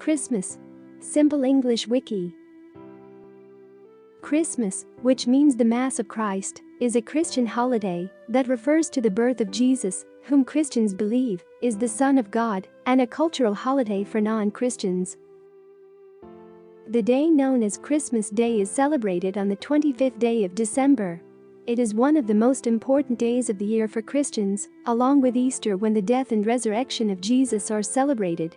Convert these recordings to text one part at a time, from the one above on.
Christmas. Simple English Wiki. Christmas, which means the Mass of Christ, is a Christian holiday that refers to the birth of Jesus, whom Christians believe is the Son of God, and a cultural holiday for non-Christians. The day known as Christmas Day is celebrated on the 25th day of December. It is one of the most important days of the year for Christians, along with Easter, when the death and resurrection of Jesus are celebrated.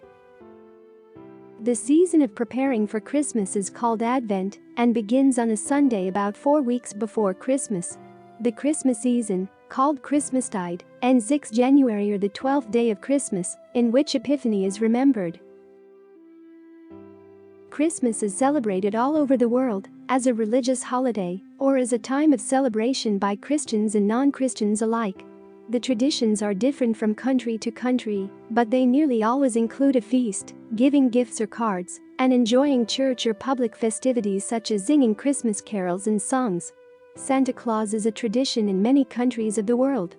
The season of preparing for Christmas is called Advent and begins on a Sunday about 4 weeks before Christmas. The Christmas season, called Christmastide, ends 6 January or the 12th day of Christmas, in which Epiphany is remembered. Christmas is celebrated all over the world as a religious holiday or as a time of celebration by Christians and non-Christians alike. The traditions are different from country to country, but they nearly always include a feast, giving gifts or cards, and enjoying church or public festivities such as singing Christmas carols and songs. Santa Claus is a tradition in many countries of the world.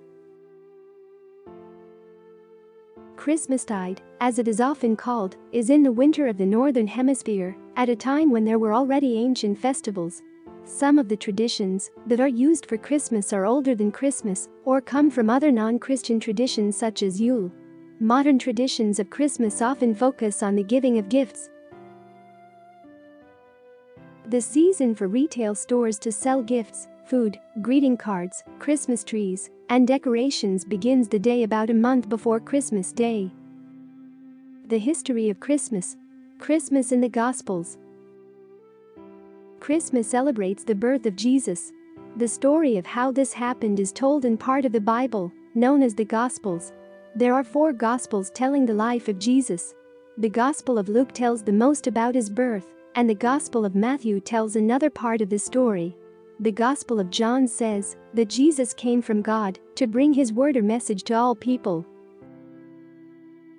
Christmastide, as it is often called, is in the winter of the Northern Hemisphere, at a time when there were already ancient festivals. Some of the traditions that are used for Christmas are older than Christmas or come from other non-Christian traditions such as Yule. Modern traditions of Christmas often focus on the giving of gifts. The season for retail stores to sell gifts, food, greeting cards, Christmas trees, and decorations begins the day about a month before Christmas Day. The history of Christmas. Christmas in the Gospels. Christmas celebrates the birth of Jesus. The story of how this happened is told in part of the Bible, known as the Gospels. There are 4 Gospels telling the life of Jesus. The Gospel of Luke tells the most about his birth, and the Gospel of Matthew tells another part of the story. The Gospel of John says that Jesus came from God to bring his word or message to all people.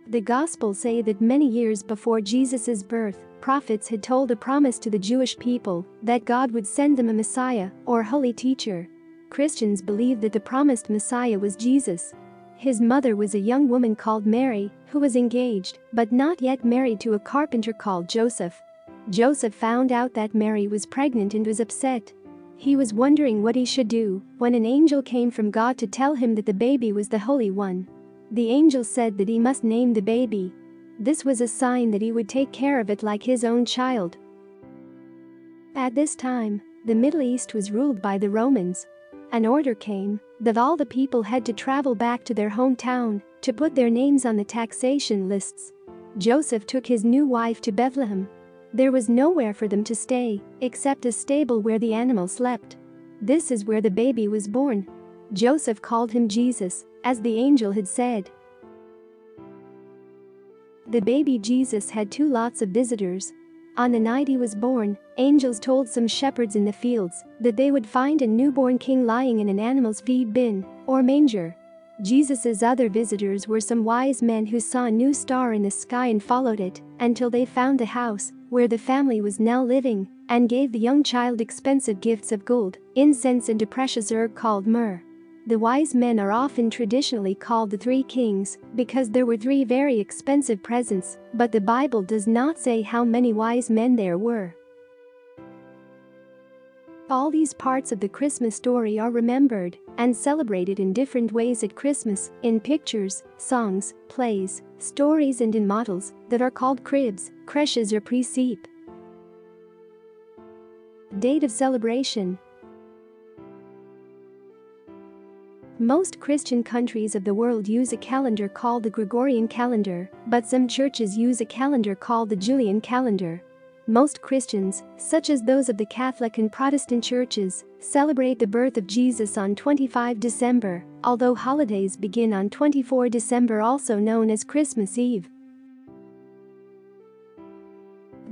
The Gospels say that many years before Jesus' birth, prophets had told a promise to the Jewish people that God would send them a Messiah or holy teacher. Christians believe that the promised Messiah was Jesus. His mother was a young woman called Mary, who was engaged but not yet married to a carpenter called Joseph. Joseph found out that Mary was pregnant and was upset. He was wondering what he should do when an angel came from God to tell him that the baby was the Holy One. The angel said that he must name the baby. This was a sign that he would take care of it like his own child. At this time, the Middle East was ruled by the Romans. An order came that all the people had to travel back to their hometown to put their names on the taxation lists. Joseph took his new wife to Bethlehem. There was nowhere for them to stay except a stable where the animals slept. This is where the baby was born. Joseph called him Jesus, as the angel had said. The baby Jesus had 2 lots of visitors. On the night he was born, angels told some shepherds in the fields that they would find a newborn king lying in an animal's feed bin, or manger. Jesus' other visitors were some wise men who saw a new star in the sky and followed it until they found the house where the family was now living, and gave the young child expensive gifts of gold, incense, and a precious herb called myrrh. The wise men are often traditionally called the 3 kings because there were 3 very expensive presents, but the Bible does not say how many wise men there were. All these parts of the Christmas story are remembered and celebrated in different ways at Christmas, in pictures, songs, plays, stories, and in models that are called cribs, creches, or présepe. Date of celebration. Most Christian countries of the world use a calendar called the Gregorian calendar, but some churches use a calendar called the Julian calendar. Most Christians, such as those of the Catholic and Protestant churches, celebrate the birth of Jesus on 25 December, although holidays begin on 24 December, also known as Christmas Eve.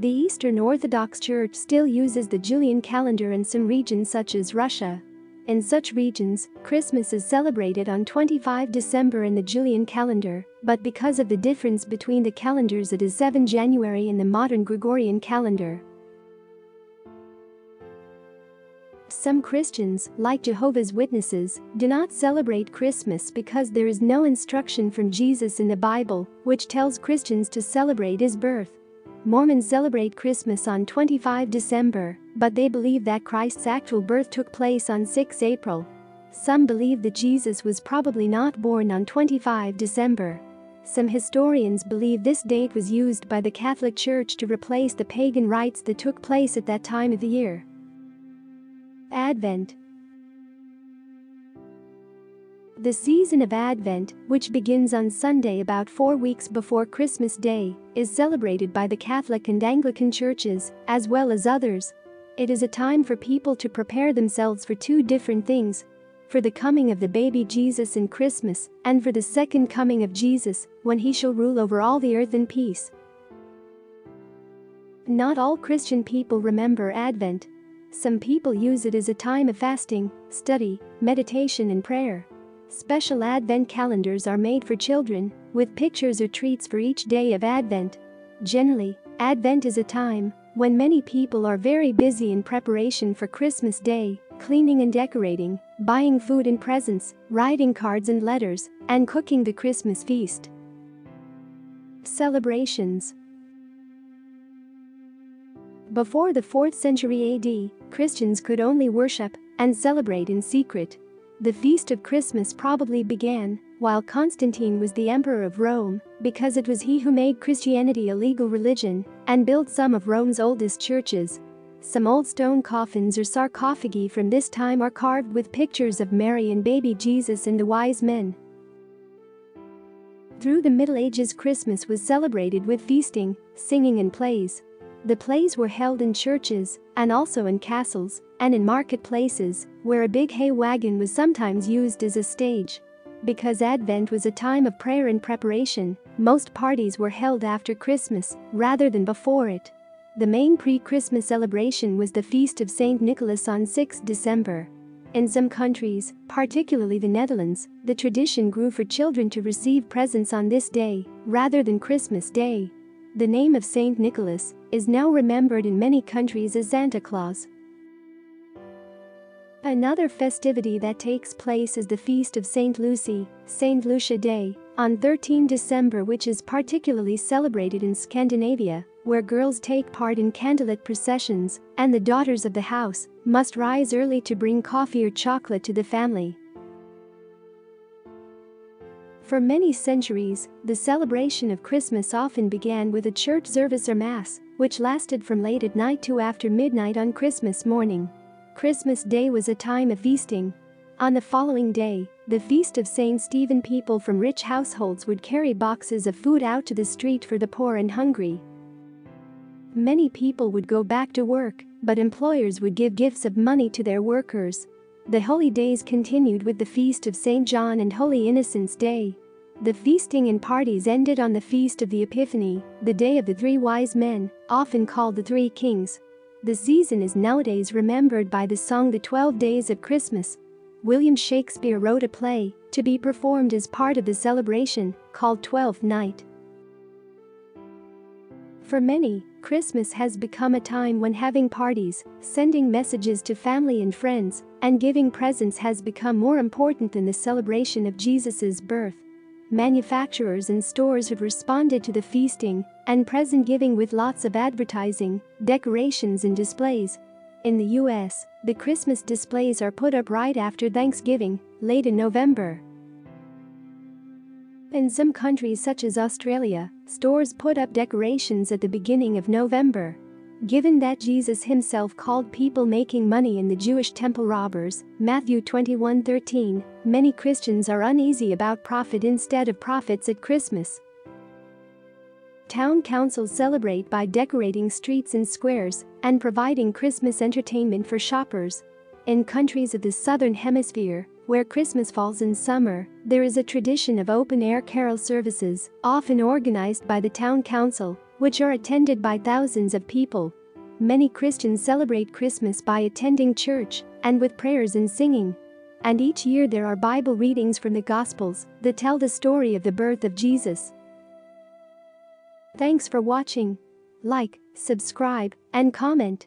The Eastern Orthodox Church still uses the Julian calendar in some regions such as Russia. In such regions, Christmas is celebrated on 25 December in the Julian calendar, but because of the difference between the calendars, it is 7 January in the modern Gregorian calendar. Some Christians, like Jehovah's Witnesses, do not celebrate Christmas because there is no instruction from Jesus in the Bible which tells Christians to celebrate his birth. Mormons celebrate Christmas on 25 December, but they believe that Christ's actual birth took place on 6 April. Some believe that Jesus was probably not born on 25 December. Some historians believe this date was used by the Catholic Church to replace the pagan rites that took place at that time of the year. Advent. The season of Advent, which begins on Sunday about 4 weeks before Christmas Day, is celebrated by the Catholic and Anglican churches, as well as others. It is a time for people to prepare themselves for two different things: for the coming of the baby Jesus in Christmas, and for the second coming of Jesus, when he shall rule over all the earth in peace. Not all Christian people remember Advent. Some people use it as a time of fasting, study, meditation and prayer. Special Advent calendars are made for children, with pictures or treats for each day of Advent. Generally, Advent is a time when many people are very busy in preparation for Christmas Day, cleaning and decorating, buying food and presents, writing cards and letters, and cooking the Christmas feast. Celebrations. Before the 4th century AD, Christians could only worship and celebrate in secret. The Feast of Christmas probably began while Constantine was the emperor of Rome, because it was he who made Christianity a legal religion and built some of Rome's oldest churches. Some old stone coffins or sarcophagi from this time are carved with pictures of Mary and baby Jesus and the wise men. Through the Middle Ages, Christmas was celebrated with feasting, singing and plays. The plays were held in churches, and also in castles, and in marketplaces, where a big hay wagon was sometimes used as a stage. Because Advent was a time of prayer and preparation, most parties were held after Christmas, rather than before it. The main pre-Christmas celebration was the Feast of Saint Nicholas on 6 December. In some countries, particularly the Netherlands, the tradition grew for children to receive presents on this day, rather than Christmas Day. The name of Saint Nicholas is now remembered in many countries as Santa Claus. Another festivity that takes place is the Feast of Saint Lucy, Saint Lucia Day, on 13 December, which is particularly celebrated in Scandinavia, where girls take part in candlelit processions, and the daughters of the house must rise early to bring coffee or chocolate to the family. For many centuries, the celebration of Christmas often began with a church service or mass, which lasted from late at night to after midnight on Christmas morning. Christmas Day was a time of feasting. On the following day, the Feast of Saint Stephen, people from rich households would carry boxes of food out to the street for the poor and hungry. Many people would go back to work, but employers would give gifts of money to their workers. The holy days continued with the Feast of Saint John and Holy Innocents' Day. The feasting and parties ended on the Feast of the Epiphany, the day of the three wise men, often called the Three Kings. The season is nowadays remembered by the song The 12 Days of Christmas. William Shakespeare wrote a play, to be performed as part of the celebration, called Twelfth Night. For many, Christmas has become a time when having parties, sending messages to family and friends, and giving presents has become more important than the celebration of Jesus' birth. Manufacturers and stores have responded to the feasting and present giving with lots of advertising, decorations and displays. In the US, the Christmas displays are put up right after Thanksgiving, late in November. In some countries such as Australia, stores put up decorations at the beginning of November. Given that Jesus himself called people making money in the Jewish temple robbers, Matthew 21:13, many Christians are uneasy about profit instead of profits at Christmas. Town councils celebrate by decorating streets and squares and providing Christmas entertainment for shoppers. In countries of the Southern Hemisphere, where Christmas falls in summer, there is a tradition of open-air carol services, often organized by the town council, which are attended by thousands of people. Many Christians celebrate Christmas by attending church and with prayers and singing. And each year there are Bible readings from the Gospels that tell the story of the birth of Jesus. Thanks for watching. Like, subscribe, and comment.